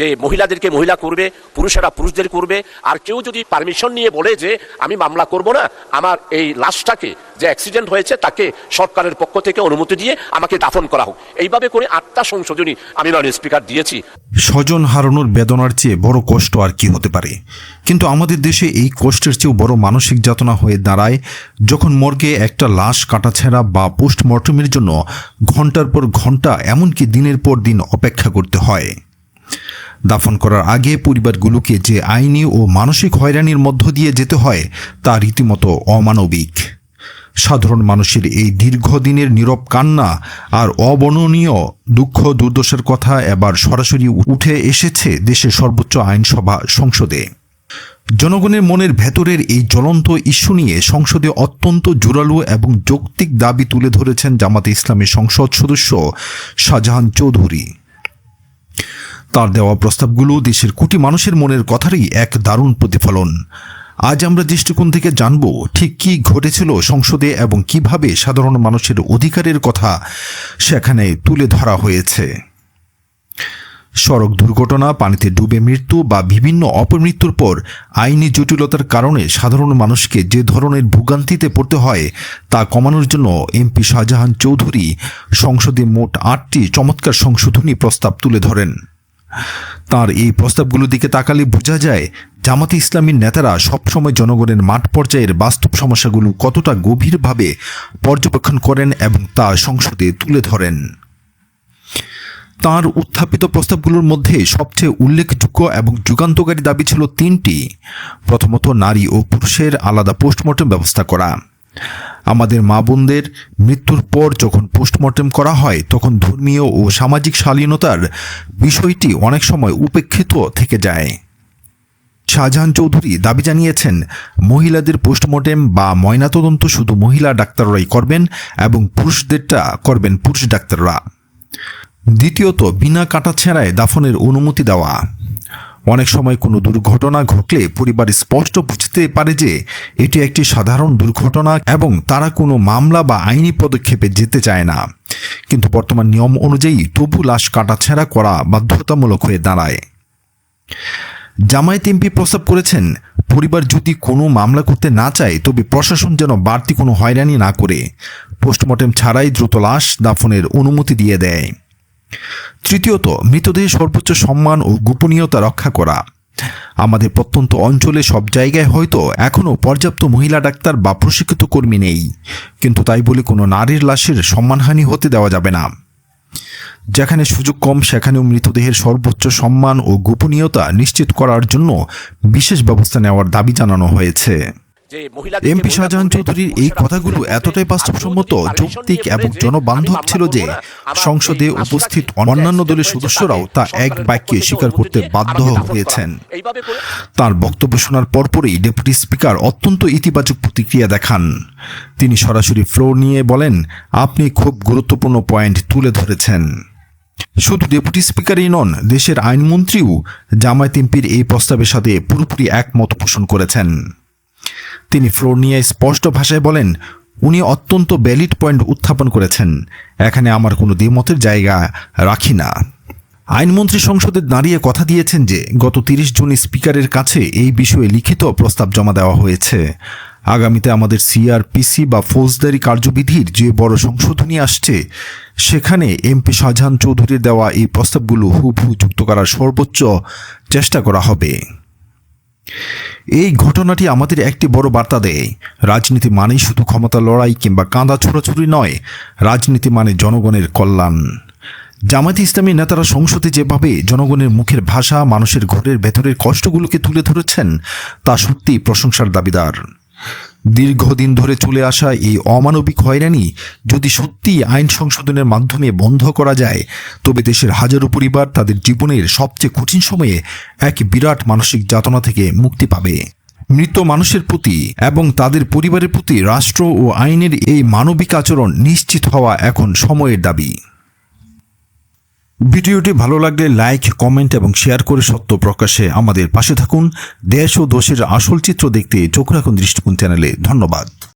যে মহিলাদেরকে মহিলা করবে, পুরুষেরা পুরুষদের করবে। আর কেউ যদি পারমিশন নিয়ে বলে যে আমি মামলা করব না, আমার এই লাশটাকে যে অ্যাক্সিডেন্ট হয়েছে তাকে সরকারের পক্ষ থেকে অনুমতি দিয়ে আমাকে দাফন করা হোক, এইভাবে করে 8টা সংশোধনী আমি মাননীয় স্পিকার দিয়েছি। স্বজন হারানোর বেদনার চেয়ে বড় কষ্ট আর কি হতে পারে? কিন্তু আমাদের দেশে এই কষ্টের চেয়েও বড় মানসিক যাতনা হয়ে দাঁড়ায় যখন মর্গে একটা লাশ কাটাছেঁড়া বা পোস্টমর্টমের জন্য ঘন্টার পর ঘন্টা, এমনকি দিনের পর দিন অপেক্ষা করতে হয়। দাফন করার আগে পরিবারগুলোকে যে আইনি ও মানসিক হয়রানির মধ্য দিয়ে যেতে হয় তা রীতিমতো অমানবিক। সাধারণ মানুষের এই দীর্ঘদিনের নীরব কান্না আর অবর্ণনীয় দুঃখ দুর্দশার কথা এবার সরাসরি উঠে এসেছে দেশের সর্বোচ্চ আইনসভা সংসদে। জনগণের মনের ভেতরের এই জ্বলন্ত ইস্যু নিয়ে সংসদে অত্যন্ত জোরালো এবং যৌক্তিক দাবি তুলে ধরেছেন জামাতে ইসলামের সংসদ সদস্য শাহজাহান চৌধুরী। তার দেওয়া প্রস্তাবগুলো দেশের কোটি মানুষের মনের কথারই এক দারুণ প্রতিফলন। আজ আমরা দৃষ্টিকোণ থেকে জানব ঠিক কী ঘটেছিল সংসদে এবং কিভাবে সাধারণ মানুষের অধিকারের কথা সেখানে তুলে ধরা হয়েছে। সড়ক দুর্ঘটনা, পানিতে ডুবে মৃত্যু বা বিভিন্ন অপমৃত্যুর পর আইনি জটিলতার কারণে সাধারণ মানুষকে যে ধরনের ভোগান্তিতে পড়তে হয় তা কমানোর জন্য এমপি শাহজাহান চৌধুরী সংসদে মোট 8টি চমৎকার সংশোধনী প্রস্তাব তুলে ধরেন। তার এই প্রস্তাবগুলোর দিকে তাকালে বোঝা যায় জামাতে ইসলামীর নেতারা সবসময় জনগণের মাঠ পর্যায়ের বাস্তব সমস্যাগুলো কতটা গভীরভাবে পর্যবেক্ষণ করেন এবং তা সংসদে তুলে ধরেন। তার উত্থাপিত প্রস্তাবগুলোর মধ্যে সবচেয়ে উল্লেখযোগ্য এবং যুগান্তকারী দাবি ছিল 3টি। প্রথমত, নারী ও পুরুষের আলাদা পোস্টমর্টেম ব্যবস্থা করা। আমাদের মা বোনদের মৃত্যুর পর যখন পোস্টমর্টেম করা হয় তখন ধর্মীয় ও সামাজিক শালীনতার বিষয়টি অনেক সময় উপেক্ষিত থেকে যায়। শাহজাহান চৌধুরী দাবি জানিয়েছেন, মহিলাদের পোস্টমর্টেম বা ময়নাতদন্ত শুধু মহিলা ডাক্তাররাই করবেন এবং পুরুষদেরটা করবেন পুরুষ ডাক্তাররা। দ্বিতীয়ত, বিনা কাটাছেঁড়ায় দাফনের অনুমতি দেওয়া। অনেক সময় কোনো দুর্ঘটনা ঘটলে পরিবার স্পষ্ট বুঝতে পারে যে এটি একটি সাধারণ দুর্ঘটনা এবং তারা কোনো মামলা বা আইনি পদক্ষেপে যেতে চায় না, কিন্তু বর্তমান নিয়ম অনুযায়ী তবু লাশ কাটাছেঁড়া করা বাধ্যতামূলক হয়ে দাঁড়ায়। জামায়াত এমপি প্রস্তাব করেছেন, পরিবার যদি কোনো মামলা করতে না চায় তবে প্রশাসন যেন বাড়তি কোনো হয়রানি না করে পোস্টমর্টেম ছাড়াই দ্রুত লাশ দাফনের অনুমতি দিয়ে দেয়। তৃতীয়ত, মৃতদেহের সর্বোচ্চ সম্মান ও গোপনীয়তা রক্ষা করা। আমাদের প্রত্যন্ত অঞ্চলে সব জায়গায় হয়তো এখনও পর্যাপ্ত মহিলা ডাক্তার বা প্রশিক্ষিত কর্মী নেই, কিন্তু তাই বলে কোনো নারীর লাশের সম্মানহানি হতে দেওয়া যাবে না। যেখানে সুযোগ কম সেখানেও মৃতদেহের সর্বোচ্চ সম্মান ও গোপনীয়তা নিশ্চিত করার জন্য বিশেষ ব্যবস্থা নেওয়ার দাবি জানানো হয়েছে। এমপি শাহজাহান চৌধুরীর এই কথাগুলো এতটাই বাস্তবসম্মত, যৌক্তিক এবং জনবান্ধব ছিল যে সংসদে উপস্থিত অন্যান্য দলের সদস্যরাও তা এক বাক্যে স্বীকার করতে বাধ্য হয়েছেন। তার বক্তব্য শোনার পরপরই ডেপুটি স্পিকার অত্যন্ত ইতিবাচক প্রতিক্রিয়া দেখান। তিনি সরাসরি ফ্লোর নিয়ে বলেন, আপনি খুব গুরুত্বপূর্ণ পয়েন্ট তুলে ধরেছেন। শুধু ডেপুটি স্পিকারই নন, দেশের আইনমন্ত্রীও জামায়াত এমপির এই প্রস্তাবের সাথে পুরোপুরি একমত পোষণ করেছেন। তিনি ফ্লোর নিয়ে স্পষ্ট ভাষায় বলেন, উনি অত্যন্ত ভ্যালিড পয়েন্ট উত্থাপন করেছেন, এখানে আমার কোনো দ্বিমতের জায়গা রাখি না। আইনমন্ত্রী সংসদে দাঁড়িয়ে কথা দিয়েছেন যে গত 30 জুন স্পিকারের কাছে এই বিষয়ে লিখিত প্রস্তাব জমা দেওয়া হয়েছে। আগামীতে আমাদের সিআরপিসি বা ফৌজদারি কার্যবিধির যে বড় সংশোধনী আসছে সেখানে এমপি শাহজাহান চৌধুরীর দেওয়া এই প্রস্তাবগুলো হুবহু যুক্ত করার সর্বোচ্চ চেষ্টা করা হবে। এই ঘটনাটি আমাদের একটি বড় বার্তা দেয়, রাজনীতি মানেই শুধু ক্ষমতা লড়াই কিংবা কাঁদা ছোড়াছুড়ি নয়, রাজনীতি মানে জনগণের কল্যাণ। জামায়াতে ইসলামী নেতারা সংসদে যেভাবে জনগণের মুখের ভাষা, মানুষের ঘরের ভেতরের কষ্টগুলোকে তুলে ধরেছেন তা সত্যি প্রশংসার দাবিদার। দীর্ঘদিন ধরে চলে আসা এই অমানবিক হয়রানি যদি সত্যি আইন সংশোধনের মাধ্যমে বন্ধ করা যায় তবে দেশের হাজারো পরিবার তাদের জীবনের সবচেয়ে কঠিন সময়ে এক বিরাট মানসিক যাতনা থেকে মুক্তি পাবে। মৃত মানুষের প্রতি এবং তাদের পরিবারের প্রতি রাষ্ট্র ও আইনের এই মানবিক আচরণ নিশ্চিত হওয়া এখন সময়ের দাবি। ভিডিওটি ভালো লাগলে লাইক, কমেন্ট এবং শেয়ার করে সত্য প্রকাশে আমাদের পাশে থাকুন। দেশ ও দেশের আসল চিত্র দেখতে চোখ রাখুন দৃষ্টিকোণ চ্যানেলে। ধন্যবাদ।